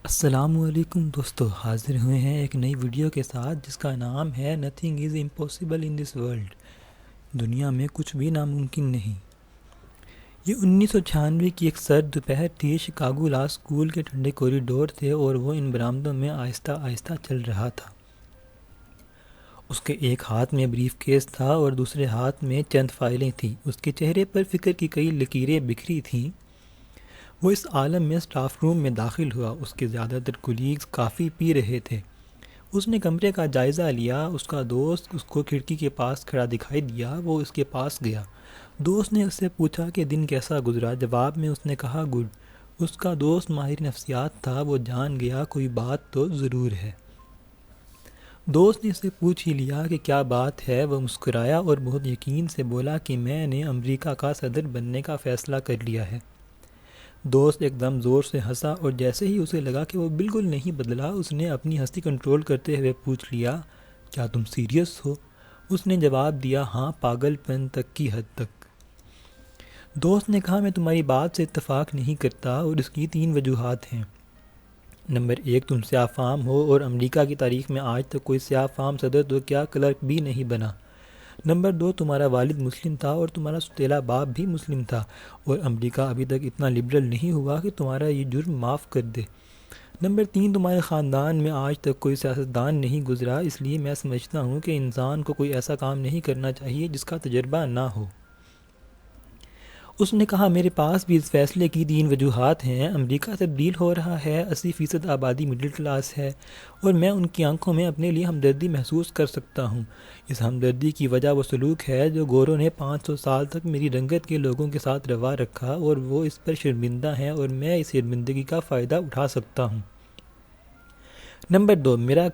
السلام علیکم دوستو، حاضر ہوئے ہیں ایک نئی ویڈیو کے ساتھ جس کا نام ہے nothing is impossible in this world. دنیا میں کچھ بھی ناممکن نہیں۔ یہ 1996 کی ایک سرد دوپہر تھی۔ شکاگو لا اسکول کے ٹھنڈے کوریڈور تھے اور وہ ان برآمدوں میں آہستہ آہستہ چل رہا تھا۔ اس کے ایک ہاتھ میں بریف کیس تھا اور دوسرے ہاتھ میں چند فائلیں تھیں۔ اس کے چہرے پر فکر کی کئی لکیریں بکھری تھیں۔ وہ اس عالم میں اسٹاف روم میں داخل ہوا۔ اس کے زیادہ تر کولیگز کافی پی رہے تھے۔ اس نے کمرے کا جائزہ لیا۔ اس کا دوست اس کو کھڑکی کے پاس کھڑا دکھائی دیا۔ وہ اس کے پاس گیا۔ دوست نے اس سے پوچھا کہ دن کیسا گزرا۔ جواب میں اس نے کہا گڈ۔ اس کا دوست ماہر نفسیات تھا۔ وہ جان گیا کوئی بات تو ضرور ہے۔ دوست نے اس سے پوچھ ہی لیا کہ کیا بات ہے۔ وہ مسکرایا اور بہت یقین سے بولا کہ میں نے امریکہ کا صدر بننے کا فیصلہ کر لیا ہے۔ دوست ایک دم زور سے ہنسا اور جیسے ہی اسے لگا کہ وہ بالکل نہیں بدلا، اس نے اپنی ہنسی کنٹرول کرتے ہوئے پوچھ لیا کیا تم سیریس ہو؟ اس نے جواب دیا ہاں، پاگل پن تک کی حد تک۔ دوست نے کہا میں تمہاری بات سے اتفاق نہیں کرتا اور اس کی 3 وجوہات ہیں۔ نمبر 1، تم سیاہ فام ہو اور امریکہ کی تاریخ میں آج تک کوئی سیاہ فام صدر تو کیا کلرک بھی نہیں بنا۔ نمبر 2، تمہارا والد مسلم تھا اور تمہارا ستیلا باپ بھی مسلم تھا اور امریکہ ابھی تک اتنا لبرل نہیں ہوا کہ تمہارا یہ جرم معاف کر دے۔ نمبر 3، تمہارے خاندان میں آج تک کوئی سیاستدان نہیں گزرا، اس لیے میں سمجھتا ہوں کہ انسان کو کوئی ایسا کام نہیں کرنا چاہیے جس کا تجربہ نہ ہو۔ اس نے کہا میرے پاس بھی اس فیصلے کی 3 وجوہات ہیں۔ امریکہ تبدیل ہو رہا ہے، 80% آبادی مڈل کلاس ہے اور میں ان کی آنکھوں میں اپنے لیے ہمدردی محسوس کر سکتا ہوں۔ اس ہمدردی کی وجہ وہ سلوک ہے جو گوروں نے 500 سال تک میری رنگت کے لوگوں کے ساتھ روا رکھا اور وہ اس پر شرمندہ ہیں اور میں اس شرمندگی کا فائدہ اٹھا سکتا ہوں۔ نمبر 2، میرا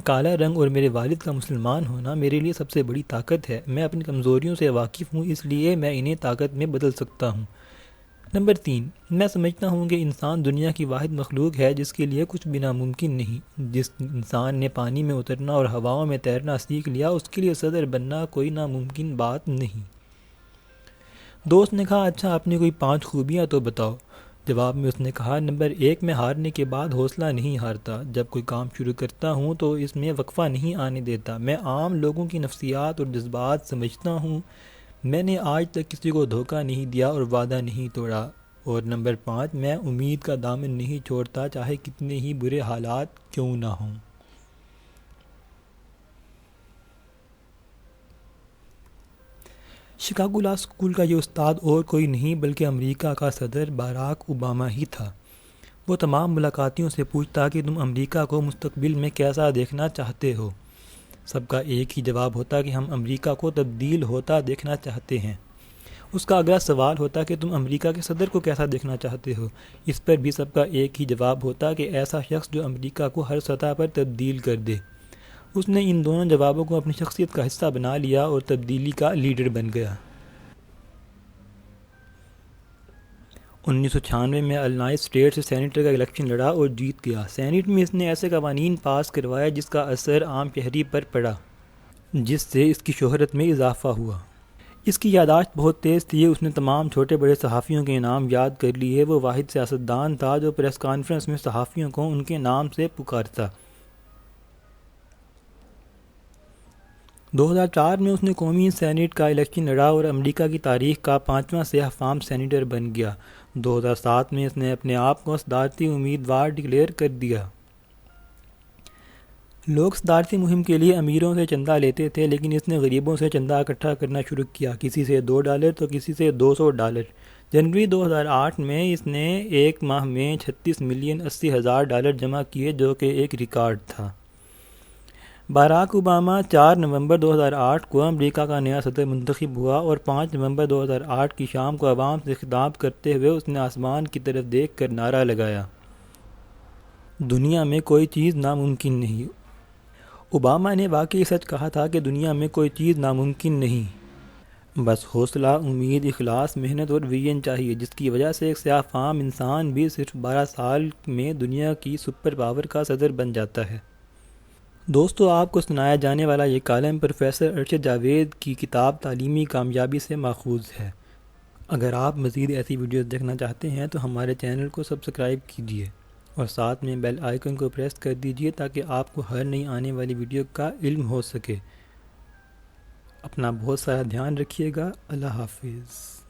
کالا رنگ اور میرے والد کا مسلمان ہونا میرے لیے سب سے بڑی طاقت ہے۔ میں اپنی کمزوریوں سے واقف ہوں، اس لیے میں انہیں طاقت میں بدل سکتا ہوں۔ نمبر 3، میں سمجھتا ہوں کہ انسان دنیا کی واحد مخلوق ہے جس کے لیے کچھ بھی ناممکن نہیں۔ جس انسان نے پانی میں اترنا اور ہواؤں میں تیرنا سیکھ لیا، اس کے لیے صدر بننا کوئی ناممکن بات نہیں۔ دوست نے کہا اچھا، اپنی کوئی 5 خوبیاں تو بتاؤ۔ جواب میں اس نے کہا نمبر 1، میں ہارنے کے بعد حوصلہ نہیں ہارتا۔ جب کوئی کام شروع کرتا ہوں تو اس میں وقفہ نہیں آنے دیتا۔ میں عام لوگوں کی نفسیات اور جذبات سمجھتا ہوں۔ میں نے آج تک کسی کو دھوکہ نہیں دیا اور وعدہ نہیں توڑا۔ اور نمبر 5، میں امید کا دامن نہیں چھوڑتا، چاہے کتنے ہی برے حالات کیوں نہ ہوں۔ شکاگو لا اسکول کا یہ استاد اور کوئی نہیں بلکہ امریکہ کا صدر باراک اوباما ہی تھا۔ وہ تمام ملاقاتیوں سے پوچھتا کہ تم امریکہ کو مستقبل میں کیسا دیکھنا چاہتے ہو؟ سب کا ایک ہی جواب ہوتا کہ ہم امریکہ کو تبدیل ہوتا دیکھنا چاہتے ہیں۔ اس کا اگلا سوال ہوتا کہ تم امریکہ کے صدر کو کیسا دیکھنا چاہتے ہو؟ اس پر بھی سب کا ایک ہی جواب ہوتا کہ ایسا شخص جو امریکہ کو ہر سطح پر تبدیل کر دے۔ اس نے ان دونوں جوابوں کو اپنی شخصیت کا حصہ بنا لیا اور تبدیلی کا لیڈر بن گیا۔ 1996 میں الائنس اسٹیٹ سے سینیٹر کا الیکشن لڑا اور جیت گیا۔ سینیٹ میں اس نے ایسے قوانین پاس کروائے جس کا اثر عام شہری پر پڑا، جس سے اس کی شہرت میں اضافہ ہوا۔ اس کی یادداشت بہت تیز تھی۔ اس نے تمام چھوٹے بڑے صحافیوں کے نام یاد کر لیے۔ وہ واحد سیاستدان تھا جو پریس کانفرنس میں صحافیوں کو ان کے نام سے پکارتا۔ 2004 میں اس نے قومی سینیٹ کا الیکشن لڑا اور امریکہ کی تاریخ کا 5واں سیاہ فام سینیٹر بن گیا۔ 2007 میں اس نے اپنے آپ کو صدارتی امیدوار ڈکلیئر کر دیا۔ لوگ صدارتی مہم کے لیے امیروں سے چندہ لیتے تھے، لیکن اس نے غریبوں سے چندہ اکٹھا کرنا شروع کیا، کسی سے $2 تو کسی سے $200۔ جنوری 2008 میں اس نے ایک ماہ میں $36,80,000 جمع کیے، جو کہ ایک ریکارڈ تھا۔ باراک اوباما 4 نومبر 2008 کو امریکہ کا نیا صدر منتخب ہوا اور 5 نومبر 2008 کی شام کو عوام سے خطاب کرتے ہوئے اس نے آسمان کی طرف دیکھ کر نعرہ لگایا، دنیا میں کوئی چیز ناممکن نہیں۔ اوباما نے واقعی سچ کہا تھا کہ دنیا میں کوئی چیز ناممکن نہیں، بس حوصلہ، امید، اخلاص، محنت اور ویژن چاہیے، جس کی وجہ سے ایک سیاہ فام انسان بھی صرف 12 سال میں دنیا کی سپر پاور کا صدر بن جاتا ہے۔ دوستو، آپ کو سنایا جانے والا یہ کالم پروفیسر ارشد جاوید کی کتاب تعلیمی کامیابی سے ماخوذ ہے۔ اگر آپ مزید ایسی ویڈیوز دیکھنا چاہتے ہیں تو ہمارے چینل کو سبسکرائب کیجیے۔ اور ساتھ میں بیل آئیکن کو پریس کر دیجئے تاکہ آپ کو ہر نئی آنے والی ویڈیو کا علم ہو سکے۔ اپنا بہت سارا دھیان رکھیے گا۔ اللہ حافظ۔